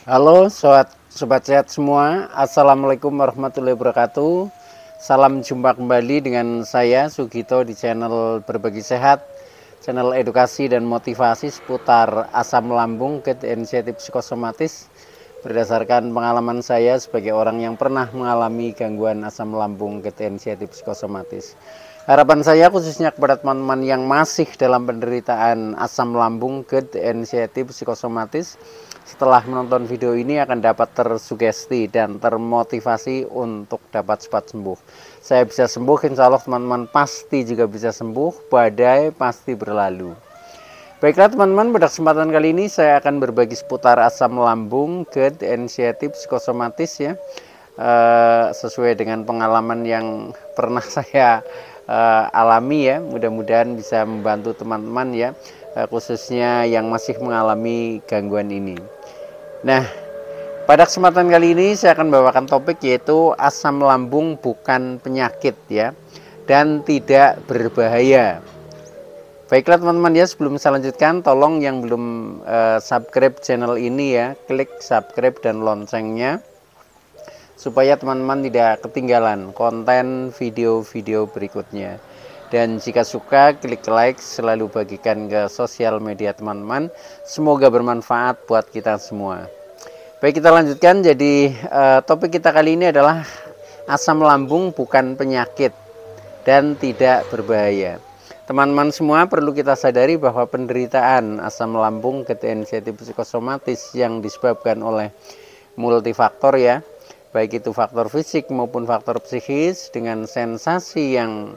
Halo sobat sehat semua. Assalamualaikum warahmatullahi wabarakatuh. Salam jumpa kembali dengan saya Sugito di channel Berbagi Sehat, channel edukasi dan motivasi seputar asam lambung, gerd, inisiatif psikosomatis. Berdasarkan pengalaman saya sebagai orang yang pernah mengalami gangguan asam lambung, gerd, inisiatif psikosomatis. Harapan saya khususnya kepada teman-teman yang masih dalam penderitaan asam lambung, gerd, inisiatif psikosomatis, setelah menonton video ini akan dapat tersugesti dan termotivasi untuk dapat cepat sembuh. Saya bisa sembuh, insya Allah teman-teman pasti juga bisa sembuh, badai pasti berlalu. Baiklah teman-teman, pada kesempatan kali ini saya akan berbagi seputar asam lambung, gerd, inisiatif psikosomatis ya. Sesuai dengan pengalaman yang pernah saya alami ya, mudah-mudahan bisa membantu teman-teman ya, khususnya yang masih mengalami gangguan ini. Nah, pada kesempatan kali ini saya akan bawakan topik yaitu asam lambung bukan penyakit ya, dan tidak berbahaya. Baiklah teman-teman ya, sebelum saya lanjutkan, tolong yang belum subscribe channel ini ya, klik subscribe dan loncengnya supaya teman-teman tidak ketinggalan konten video-video berikutnya. Dan jika suka, klik like, selalu bagikan ke sosial media teman-teman. Semoga bermanfaat buat kita semua. Baik, kita lanjutkan. Jadi topik kita kali ini adalah asam lambung bukan penyakit dan tidak berbahaya. Teman-teman semua perlu kita sadari bahwa penderitaan asam lambung, gerd, inisiatif psikosomatis yang disebabkan oleh multifaktor ya, baik itu faktor fisik maupun faktor psikis, dengan sensasi yang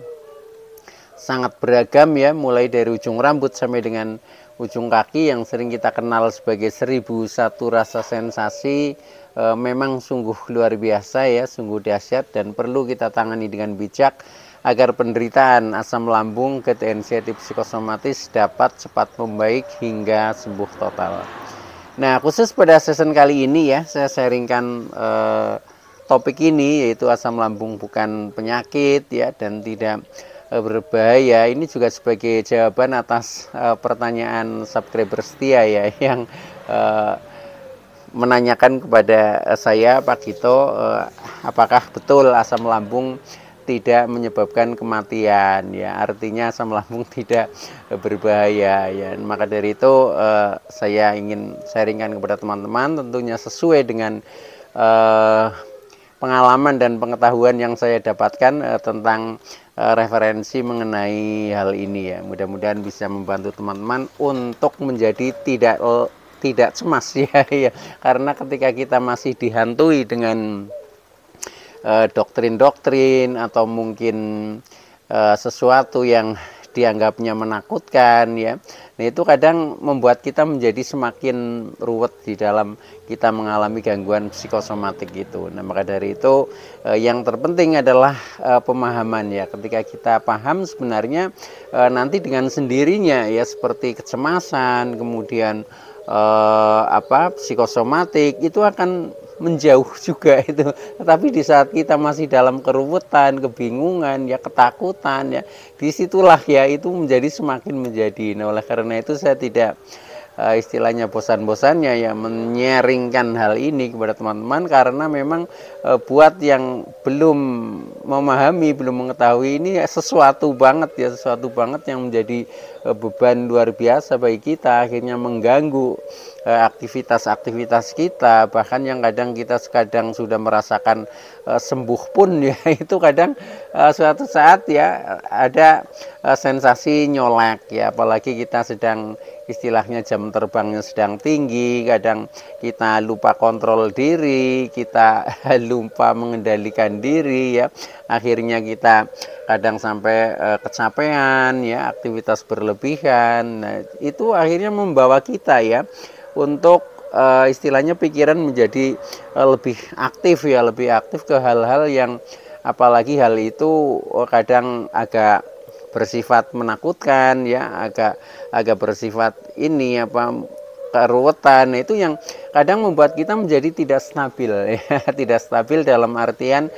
sangat beragam ya, mulai dari ujung rambut sampai dengan ujung kaki yang sering kita kenal sebagai 1001 rasa sensasi. Memang sungguh luar biasa ya, sungguh dahsyat dan perlu kita tangani dengan bijak agar penderitaan asam lambung, gerd, inisiatif psikosomatis dapat cepat membaik hingga sembuh total. Nah, khusus pada season kali ini ya, saya sharingkan topik ini yaitu asam lambung bukan penyakit ya dan tidak berbahaya. Ini juga sebagai jawaban atas pertanyaan subscriber setia ya yang menanyakan kepada saya, Pak Gito, apakah betul asam lambung tidak menyebabkan kematian ya, artinya asam lambung tidak berbahaya ya. Maka dari itu saya ingin sharingkan kepada teman-teman, tentunya sesuai dengan pengalaman dan pengetahuan yang saya dapatkan tentang referensi mengenai hal ini ya. Mudah-mudahan bisa membantu teman-teman untuk menjadi tidak cemas ya, ya. Karena ketika kita masih dihantui dengan doktrin-doktrin atau mungkin sesuatu yang dianggapnya menakutkan ya, nah itu kadang membuat kita menjadi semakin ruwet di dalam kita mengalami gangguan psikosomatik gitu. Nah maka dari itu yang terpenting adalah pemahaman ya. Ketika kita paham sebenarnya nanti dengan sendirinya ya, seperti kecemasan kemudian psikosomatik itu akan menjauh juga itu. Tetapi di saat kita masih dalam keruwetan, kebingungan ya, ketakutan ya, disitulah ya itu menjadi semakin menjadi. Nah oleh karena itu saya tidak istilahnya bosan-bosannya ya menyaringkan hal ini kepada teman-teman, karena memang buat yang belum memahami, belum mengetahui, ini sesuatu banget ya, sesuatu banget yang menjadi beban luar biasa bagi kita, akhirnya mengganggu aktivitas-aktivitas kita, bahkan yang kadang kita sudah merasakan sembuh pun ya, itu kadang suatu saat ya ada sensasi nyolek ya, apalagi kita sedang istilahnya jam terbangnya sedang tinggi, kadang kita lupa kontrol diri, kita lupa mengendalikan diri ya, akhirnya kita kadang sampai kecapean ya, aktivitas berlebihan. Nah, itu akhirnya membawa kita ya untuk istilahnya pikiran menjadi lebih aktif ya, lebih aktif ke hal-hal yang apalagi hal itu kadang agak bersifat menakutkan ya, agak bersifat ini keruwetan. Itu yang kadang membuat kita menjadi tidak stabil ya, tidak stabil dalam artian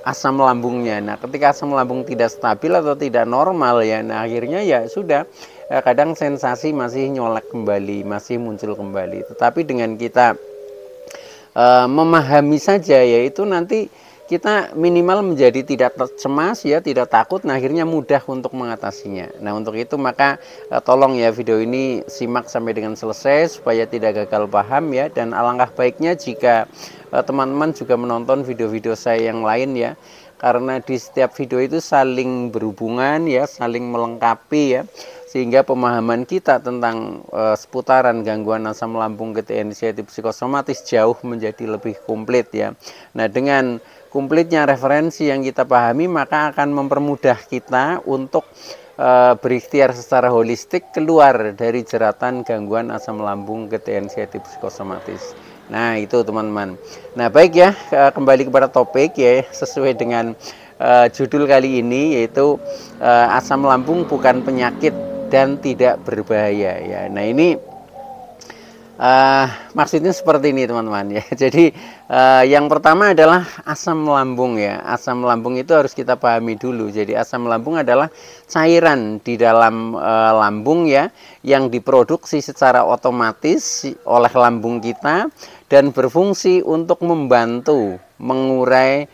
asam lambungnya. Nah ketika asam lambung tidak stabil atau tidak normal ya, nah akhirnya ya sudah, kadang sensasi masih nyolek kembali, masih muncul kembali. Tetapi dengan kita memahami saja, yaitu nanti kita minimal menjadi tidak cemas ya, tidak takut, nah akhirnya mudah untuk mengatasinya. Nah untuk itu maka tolong ya video ini simak sampai dengan selesai supaya tidak gagal paham ya. Dan alangkah baiknya jika teman-teman juga menonton video-video saya yang lain ya, karena di setiap video itu saling berhubungan ya, saling melengkapi ya, sehingga pemahaman kita tentang seputaran gangguan asam lambung gejala inisiatif psikosomatis jauh menjadi lebih komplit ya. Nah dengan komplitnya referensi yang kita pahami maka akan mempermudah kita untuk berikhtiar secara holistik keluar dari jeratan gangguan asam lambung gejala inisiatif psikosomatis. Nah itu teman-teman. Nah baik ya, kembali kepada topik ya, sesuai dengan judul kali ini, yaitu asam lambung bukan penyakit dan tidak berbahaya ya. Nah ini maksudnya seperti ini teman-teman ya. Jadi yang pertama adalah asam lambung ya. Asam lambung itu harus kita pahami dulu. Jadi asam lambung adalah cairan di dalam lambung ya, yang diproduksi secara otomatis oleh lambung kita dan berfungsi untuk membantu mengurai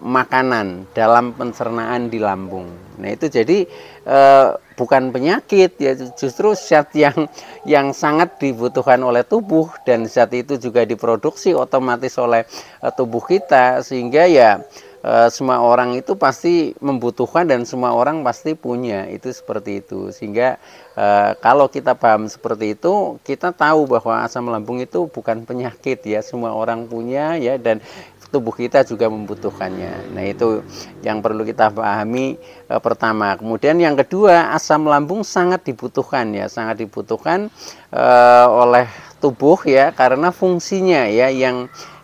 makanan dalam pencernaan di lambung. Nah itu jadi bukan penyakit ya, justru zat yang sangat dibutuhkan oleh tubuh, dan zat itu juga diproduksi otomatis oleh tubuh kita, sehingga ya semua orang itu pasti membutuhkan dan semua orang pasti punya, itu seperti itu. Sehingga kalau kita paham seperti itu, kita tahu bahwa asam lambung itu bukan penyakit ya, semua orang punya ya, dan tubuh kita juga membutuhkannya. Nah itu yang perlu kita pahami pertama. Kemudian yang kedua, asam lambung sangat dibutuhkan ya, sangat dibutuhkan oleh tubuh ya, karena fungsinya ya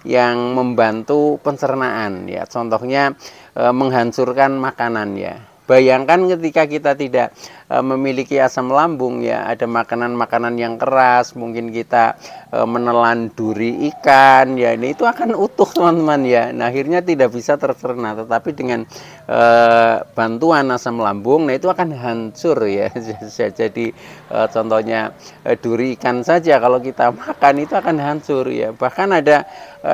yang membantu pencernaan ya. Contohnya menghancurkan makanan ya. Bayangkan ketika kita tidak memiliki asam lambung ya, ada makanan-makanan yang keras, mungkin kita menelan duri ikan ya, ini itu akan utuh teman-teman ya. Nah akhirnya tidak bisa tercerna, tetapi dengan bantuan asam lambung, nah itu akan hancur ya. Jadi contohnya duri ikan saja kalau kita makan itu akan hancur ya. Bahkan ada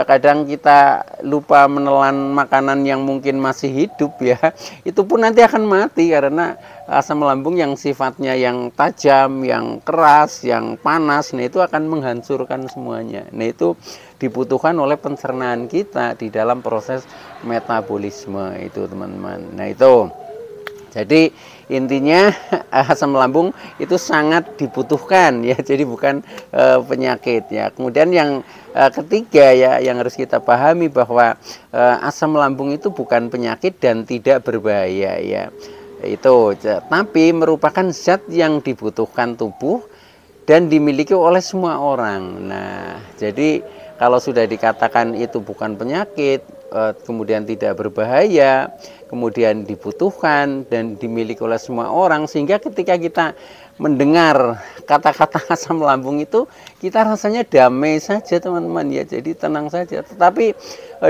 kadang kita lupa menelan makanan yang mungkin masih hidup ya, itu pun nanti akan mati karena asam lambung yang sifatnya yang tajam, yang keras, yang panas, nah itu akan menghancurkan semuanya. Nah itu dibutuhkan oleh pencernaan kita di dalam proses metabolisme itu teman-teman. Nah itu jadi intinya asam lambung itu sangat dibutuhkan ya, jadi bukan penyakit ya. Kemudian yang ketiga ya, yang harus kita pahami bahwa asam lambung itu bukan penyakit dan tidak berbahaya ya. Itu tapi merupakan zat yang dibutuhkan tubuh dan dimiliki oleh semua orang. Nah jadi kalau sudah dikatakan itu bukan penyakit, kemudian tidak berbahaya, kemudian dibutuhkan dan dimiliki oleh semua orang, sehingga ketika kita mendengar kata-kata asam lambung itu kita rasanya damai saja teman-teman ya, jadi tenang saja. Tetapi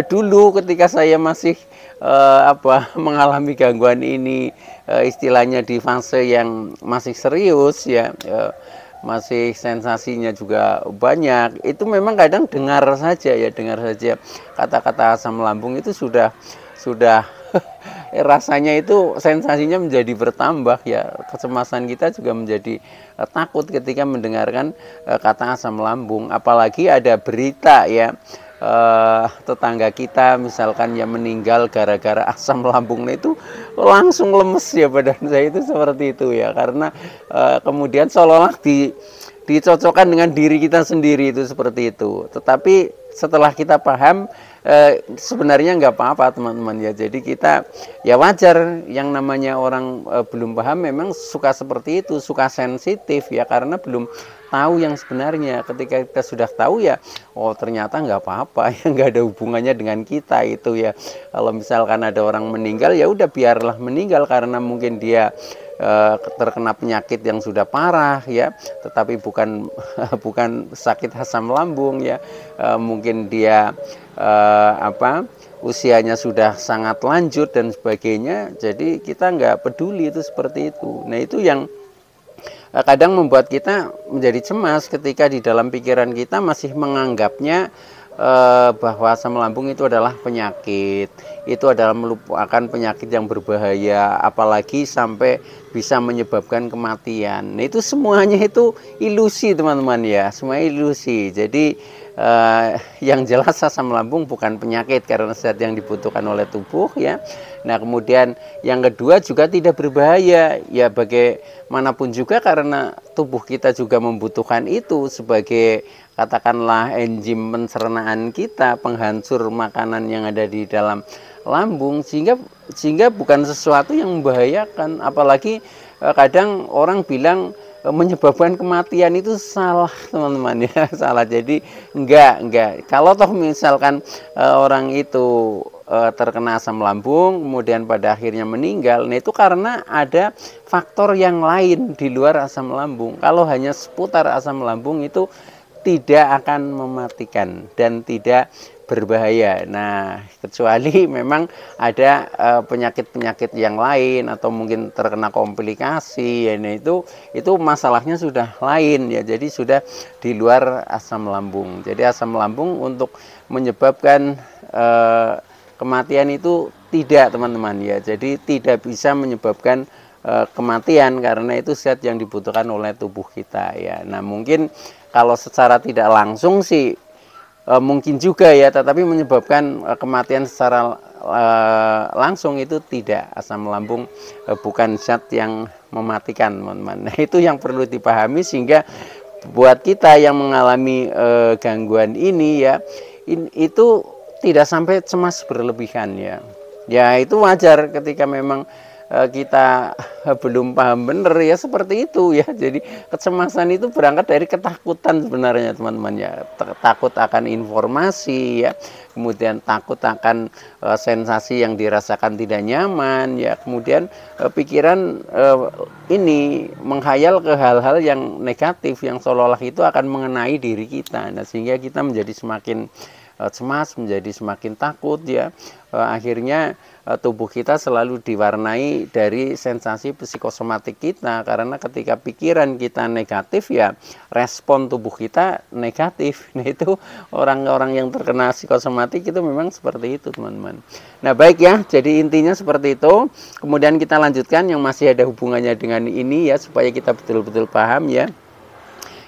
dulu ketika saya masih mengalami gangguan ini, istilahnya di fase yang masih serius ya, masih sensasinya juga banyak, itu memang kadang dengar saja kata-kata asam lambung itu sudah rasanya itu sensasinya menjadi bertambah ya, kecemasan kita juga menjadi takut ketika mendengarkan kata asam lambung. Apalagi ada berita ya, tetangga kita misalkan yang meninggal gara-gara asam lambung, itu langsung lemes ya badan saya, itu seperti itu ya, karena kemudian seolah-olah dicocokkan dengan diri kita sendiri, itu seperti itu. Tetapi setelah kita paham, sebenarnya nggak apa-apa teman-teman ya. Jadi kita ya wajar, yang namanya orang belum paham memang suka seperti itu, suka sensitif ya, karena belum tahu yang sebenarnya. Ketika kita sudah tahu ya, oh ternyata nggak apa-apa ya, nggak ada hubungannya dengan kita itu ya. Kalau misalkan ada orang meninggal, ya udah biarlah meninggal karena mungkin dia terkena penyakit yang sudah parah ya, tetapi bukan sakit asam lambung ya. Mungkin dia usianya sudah sangat lanjut dan sebagainya, jadi kita nggak peduli itu seperti itu. Nah itu yang kadang membuat kita menjadi cemas ketika di dalam pikiran kita masih menganggapnya bahwa asam lambung itu adalah penyakit, itu adalah merupakan penyakit yang berbahaya, apalagi sampai bisa menyebabkan kematian. Nah, itu semuanya itu ilusi teman-teman ya, semua ilusi. Jadi yang jelas asam lambung bukan penyakit karena zat yang dibutuhkan oleh tubuh ya. Nah, kemudian yang kedua juga tidak berbahaya ya, bagaimanapun juga karena tubuh kita juga membutuhkan itu sebagai katakanlah enzim pencernaan kita, penghancur makanan yang ada di dalam lambung, sehingga bukan sesuatu yang membahayakan. Apalagi kadang orang bilang menyebabkan kematian, itu salah teman-teman ya, salah. Jadi enggak. Kalau toh misalkan orang itu terkena asam lambung kemudian pada akhirnya meninggal, nah itu karena ada faktor yang lain di luar asam lambung. Kalau hanya seputar asam lambung itu tidak akan mematikan dan tidak berbahaya. Nah, kecuali memang ada penyakit-penyakit yang lain atau mungkin terkena komplikasi ya, nah itu masalahnya sudah lain ya. Jadi sudah di luar asam lambung. Jadi asam lambung untuk menyebabkan kematian itu tidak, teman-teman ya. Jadi tidak bisa menyebabkan kematian karena itu zat yang dibutuhkan oleh tubuh kita ya. Nah, mungkin kalau secara tidak langsung sih mungkin juga ya, tetapi menyebabkan kematian secara langsung itu tidak. Asam lambung bukan zat yang mematikan, teman-teman. Nah, itu yang perlu dipahami sehingga buat kita yang mengalami gangguan ini ya, itu tidak sampai cemas berlebihan ya. Ya, itu wajar ketika memang kita belum paham benar ya, seperti itu ya. Jadi kecemasan itu berangkat dari ketakutan sebenarnya, teman-teman ya. Takut akan informasi ya, kemudian takut akan sensasi yang dirasakan tidak nyaman ya, kemudian pikiran ini menghayal ke hal-hal yang negatif yang seolah-olah itu akan mengenai diri kita. Nah, sehingga kita menjadi semakin cemas, menjadi semakin takut ya. Akhirnya tubuh kita selalu diwarnai dari sensasi psikosomatik kita, karena ketika pikiran kita negatif ya respon tubuh kita negatif. Nah, itu orang-orang yang terkena psikosomatik itu memang seperti itu, teman-teman. Nah, baik ya, jadi intinya seperti itu. Kemudian kita lanjutkan yang masih ada hubungannya dengan ini ya, supaya kita betul-betul paham ya.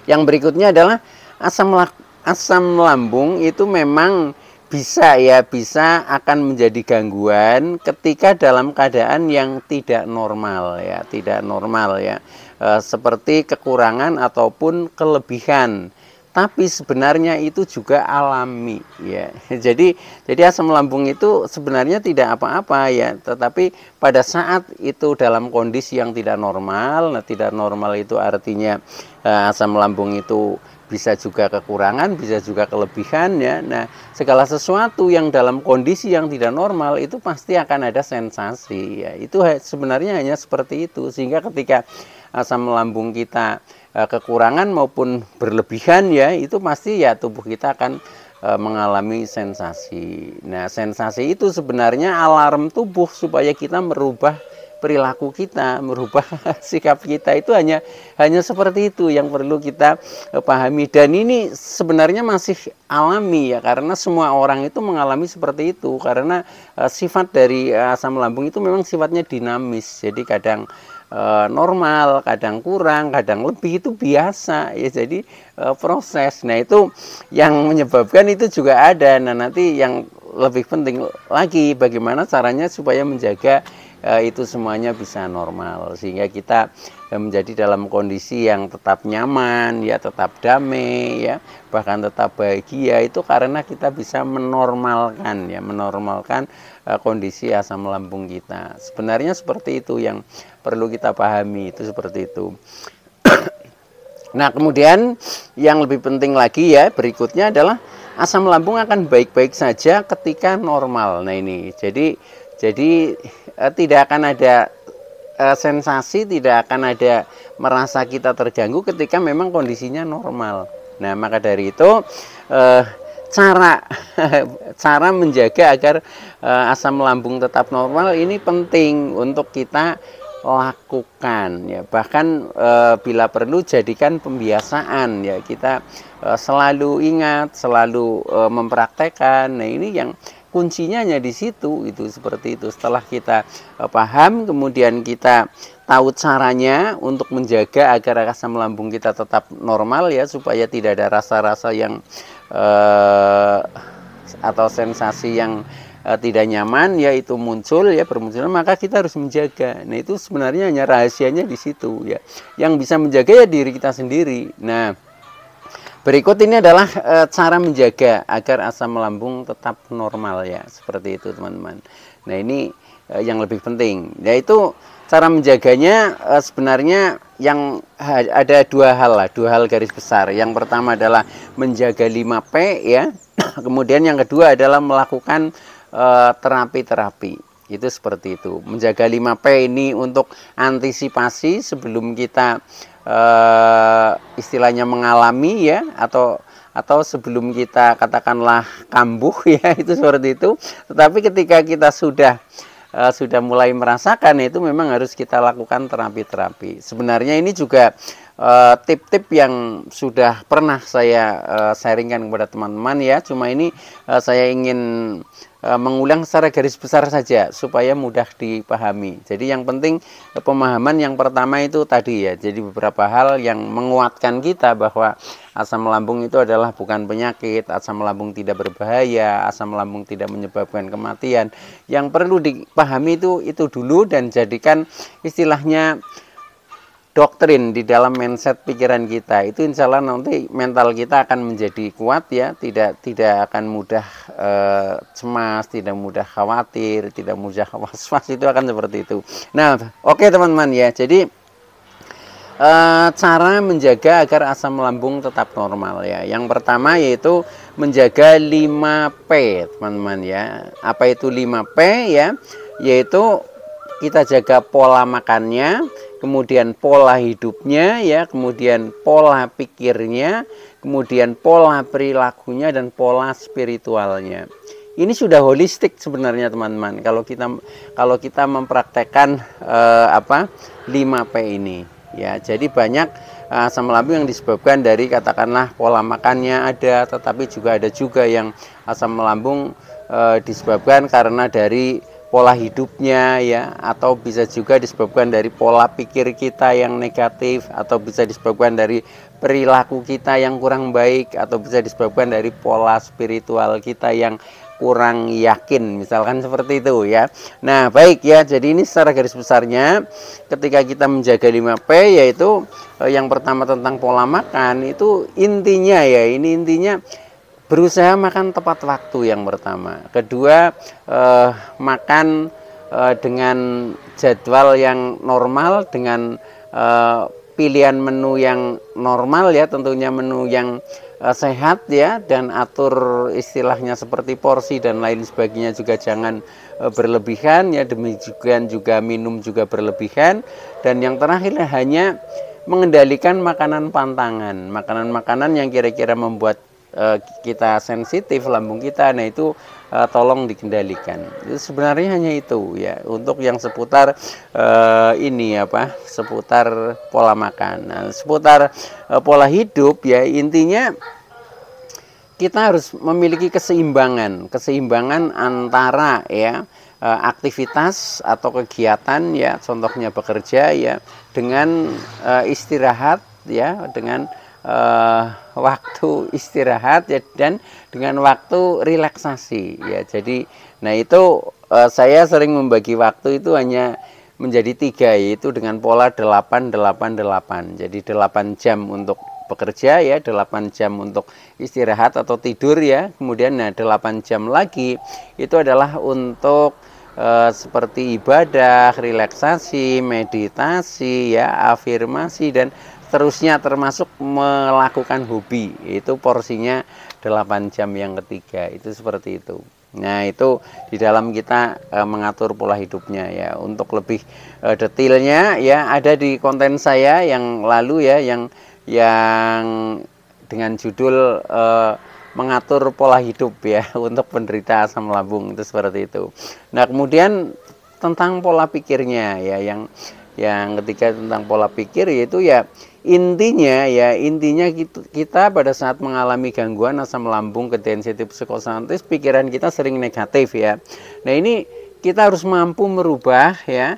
Yang berikutnya adalah asam lambung itu memang bisa akan menjadi gangguan ketika dalam keadaan yang tidak normal ya, seperti kekurangan ataupun kelebihan. Tapi sebenarnya itu juga alami ya. Jadi asam lambung itu sebenarnya tidak apa-apa ya, tetapi pada saat itu dalam kondisi yang tidak normal. Nah, tidak normal itu artinya asam lambung itu bisa juga kekurangan, bisa juga kelebihan ya. Nah, segala sesuatu yang dalam kondisi yang tidak normal itu pasti akan ada sensasi ya. Itu sebenarnya hanya seperti itu, sehingga ketika asam lambung kita kekurangan maupun berlebihan ya, itu pasti ya tubuh kita akan mengalami sensasi. Nah, sensasi itu sebenarnya alarm tubuh supaya kita merubah perilaku kita, merubah sikap kita. Itu hanya seperti itu yang perlu kita pahami. Dan ini sebenarnya masih alami ya, karena semua orang itu mengalami seperti itu, karena sifat dari asam lambung itu memang sifatnya dinamis. Jadi kadang normal, kadang kurang, kadang lebih, itu biasa ya. Jadi proses. Nah, itu yang menyebabkan itu juga ada. Nah, nanti yang lebih penting lagi bagaimana caranya supaya menjaga itu semuanya bisa normal, sehingga kita menjadi dalam kondisi yang tetap nyaman ya, tetap damai ya, bahkan tetap bahagia. Itu karena kita bisa menormalkan kondisi asam lambung kita. Sebenarnya seperti itu yang perlu kita pahami, itu seperti itu. Nah, kemudian yang lebih penting lagi ya, berikutnya adalah asam lambung akan baik-baik saja ketika normal. Nah, ini jadi tidak akan ada sensasi, tidak akan ada merasa kita terganggu ketika memang kondisinya normal. Nah, maka dari itu cara menjaga agar asam lambung tetap normal ini penting untuk kita lakukan ya, bahkan bila perlu jadikan pembiasaan ya, kita selalu ingat, selalu mempraktekkan. Nah ini yang kuncinya hanya di situ, itu seperti itu. Setelah kita paham, kemudian kita tahu caranya untuk menjaga agar asam lambung kita tetap normal ya, supaya tidak ada rasa-rasa yang atau sensasi yang tidak nyaman ya itu muncul ya, bermunculan, maka kita harus menjaga. Nah itu sebenarnya hanya rahasianya di situ ya. Yang bisa menjaga ya diri kita sendiri. Nah berikut ini adalah cara menjaga agar asam lambung tetap normal ya, seperti itu teman-teman. Nah ini yang lebih penting, yaitu cara menjaganya sebenarnya yang ada dua hal garis besar. Yang pertama adalah menjaga 5P ya. Kemudian yang kedua adalah melakukan terapi-terapi. Itu seperti itu. Menjaga 5P ini untuk antisipasi sebelum kita istilahnya mengalami ya, atau sebelum kita katakanlah kambuh ya, itu seperti itu. Tetapi ketika kita sudah mulai merasakan, itu memang harus kita lakukan terapi-terapi. Sebenarnya ini juga tip-tip yang sudah pernah saya sharingkan kepada teman-teman ya, cuma ini saya ingin mengulang secara garis besar saja supaya mudah dipahami. Jadi yang penting pemahaman yang pertama itu tadi ya, jadi beberapa hal yang menguatkan kita bahwa asam lambung itu adalah bukan penyakit, asam lambung tidak berbahaya, asam lambung tidak menyebabkan kematian. Yang perlu dipahami itu dulu, dan jadikan istilahnya doktrin di dalam mindset pikiran kita. Itu insya Allah nanti mental kita akan menjadi kuat ya, tidak akan mudah cemas, tidak mudah khawatir, tidak mudah was-was, itu akan seperti itu. Nah oke teman-teman ya, jadi cara menjaga agar asam lambung tetap normal ya, yang pertama yaitu menjaga 5P teman-teman ya. Apa itu 5P ya? Yaitu kita jaga pola makannya, kemudian pola hidupnya ya, kemudian pola pikirnya, kemudian pola perilakunya, dan pola spiritualnya. Ini sudah holistik sebenarnya teman-teman, kalau kita mempraktekkan 5P ini ya. Jadi banyak asam lambung yang disebabkan dari katakanlah pola makannya ada, tetapi juga ada yang asam lambung disebabkan karena dari pola hidupnya ya, atau bisa juga disebabkan dari pola pikir kita yang negatif, atau bisa disebabkan dari perilaku kita yang kurang baik, atau bisa disebabkan dari pola spiritual kita yang kurang yakin, misalkan seperti itu ya. Nah baik ya, jadi ini secara garis besarnya ketika kita menjaga 5P, yaitu yang pertama tentang pola makan, itu intinya ya, ini intinya berusaha makan tepat waktu yang pertama. Kedua, makan dengan jadwal yang normal, dengan pilihan menu yang normal ya, tentunya menu yang sehat ya, dan atur istilahnya seperti porsi dan lain sebagainya juga jangan berlebihan ya, demikian juga minum juga berlebihan. Dan yang terakhir hanya mengendalikan makanan pantangan, makanan-makanan yang kira-kira membuat kita sensitif lambung kita, nah itu tolong dikendalikan. Itu sebenarnya hanya itu ya, untuk yang seputar seputar pola makan. Nah, seputar pola hidup ya, intinya kita harus memiliki keseimbangan antara ya aktivitas atau kegiatan ya, contohnya bekerja ya, dengan istirahat ya, dengan waktu istirahat ya, dan dengan waktu relaksasi ya. Jadi nah itu saya sering membagi waktu itu hanya menjadi 3, yaitu dengan pola 8-8-8. Jadi 8 jam untuk bekerja ya, 8 jam untuk istirahat atau tidur ya, kemudian 8 jam lagi itu adalah untuk seperti ibadah, relaksasi, meditasi ya, afirmasi, dan seterusnya, termasuk melakukan hobi. Itu porsinya 8 jam yang ketiga, itu seperti itu. Nah itu di dalam kita mengatur pola hidupnya ya. Untuk lebih detailnya ya, ada di konten saya yang lalu ya, yang dengan judul mengatur pola hidup ya untuk penderita asam lambung, itu seperti itu. Nah kemudian tentang pola pikirnya ya, Yang ketiga tentang pola pikir, yaitu ya intinya kita pada saat mengalami gangguan asam lambung, kemudian sensitif psikosomatis, pikiran kita sering negatif ya. Nah, ini kita harus mampu merubah ya,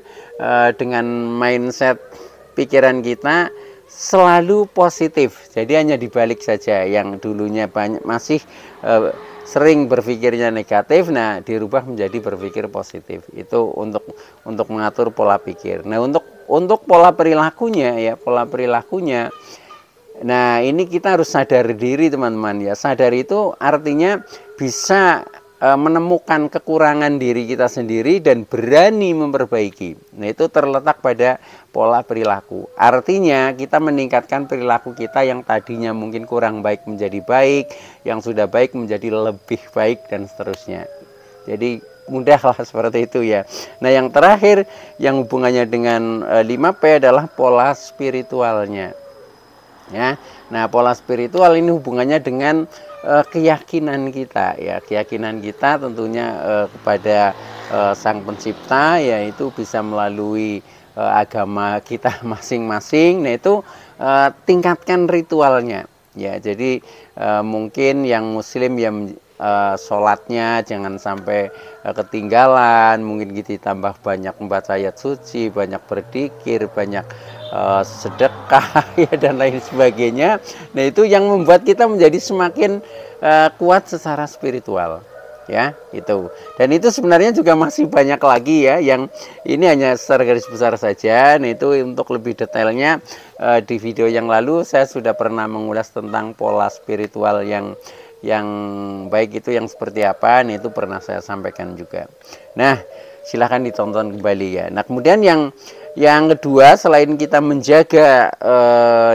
dengan mindset pikiran kita selalu positif. Jadi hanya dibalik saja, yang dulunya masih sering berpikirnya negatif, nah dirubah menjadi berpikir positif. Itu untuk mengatur pola pikir. Nah, untuk pola perilakunya ya, nah ini kita harus sadar diri teman-teman ya. Sadar itu artinya bisa menemukan kekurangan diri kita sendiri dan berani memperbaiki. Nah, itu terletak pada pola perilaku. Artinya kita meningkatkan perilaku kita yang tadinya mungkin kurang baik menjadi baik, yang sudah baik menjadi lebih baik, dan seterusnya. Jadi mudahlah seperti itu ya. Nah, yang terakhir yang hubungannya dengan 5P adalah pola spiritualnya. Ya. Nah, pola spiritual ini hubungannya dengan keyakinan kita ya, keyakinan kita tentunya kepada Sang Pencipta, yaitu bisa melalui agama kita masing-masing. Nah, itu tingkatkan ritualnya ya. Jadi mungkin yang muslim yang sholatnya jangan sampai ketinggalan, mungkin kita tambah banyak membaca ayat suci, banyak berzikir, banyak sedekah ya, dan lain sebagainya. Nah, itu yang membuat kita menjadi semakin kuat secara spiritual ya, itu. Dan itu sebenarnya juga masih banyak lagi ya, yang ini hanya secara garis besar saja. Nah, itu untuk lebih detailnya di video yang lalu saya sudah pernah mengulas tentang pola spiritual yang baik itu yang seperti apa. Nah, itu pernah saya sampaikan juga. Nah, silahkan ditonton kembali ya. Nah, kemudian yang kedua, selain kita menjaga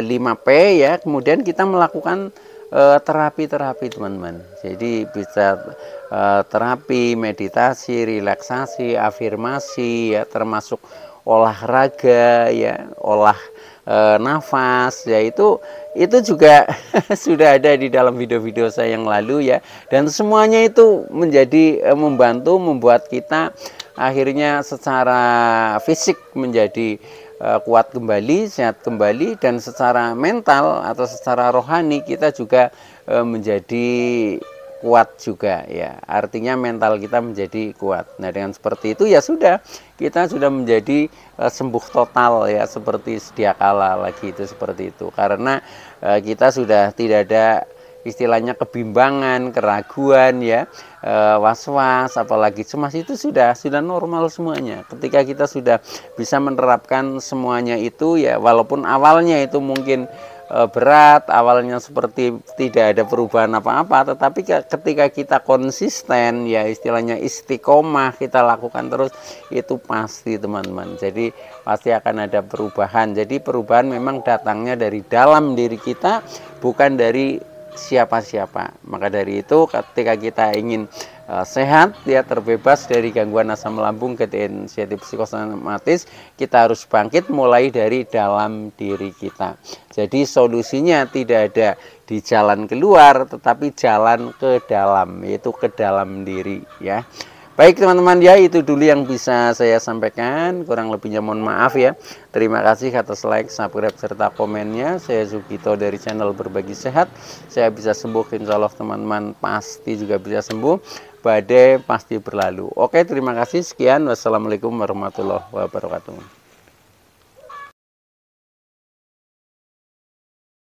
5P ya, kemudian kita melakukan terapi-terapi teman-teman. Jadi bisa terapi, meditasi, relaksasi, afirmasi ya, termasuk olahraga ya, nafas ya, itu juga sudah ada di dalam video-video saya yang lalu ya, dan semuanya itu menjadi membantu membuat kita akhirnya secara fisik menjadi kuat kembali, sehat kembali, dan secara mental atau secara rohani kita juga menjadi kuat juga ya. Artinya mental kita menjadi kuat. Nah, dengan seperti itu ya sudah, kita sudah menjadi sembuh total ya, seperti sedia kala lagi, itu seperti itu. Karena kita sudah tidak ada istilahnya kebimbangan, keraguan ya, was-was, apalagi cemas, itu sudah normal semuanya. Ketika kita sudah bisa menerapkan semuanya itu ya, walaupun awalnya itu mungkin berat, awalnya seperti tidak ada perubahan apa-apa, tetapi ketika kita konsisten ya, istilahnya istiqomah, kita lakukan terus, itu pasti teman-teman. Jadi pasti akan ada perubahan. Jadi perubahan memang datangnya dari dalam diri kita, bukan dari siapa-siapa. Maka dari itu ketika kita ingin sehat ya, terbebas dari gangguan asam lambung, kemudian sensitif psikosomatis, kita harus bangkit mulai dari dalam diri kita. Jadi solusinya tidak ada di jalan keluar, tetapi jalan ke dalam, yaitu ke dalam diri ya. Baik teman-teman ya, itu dulu yang bisa saya sampaikan, kurang lebihnya mohon maaf ya. Terima kasih atas like, subscribe, serta komennya. Saya Sugito dari channel Berbagi Sehat. Saya bisa sembuh, insya Allah teman-teman pasti juga bisa sembuh. Badai pasti berlalu. Oke, terima kasih, sekian, wassalamualaikum warahmatullahi wabarakatuh.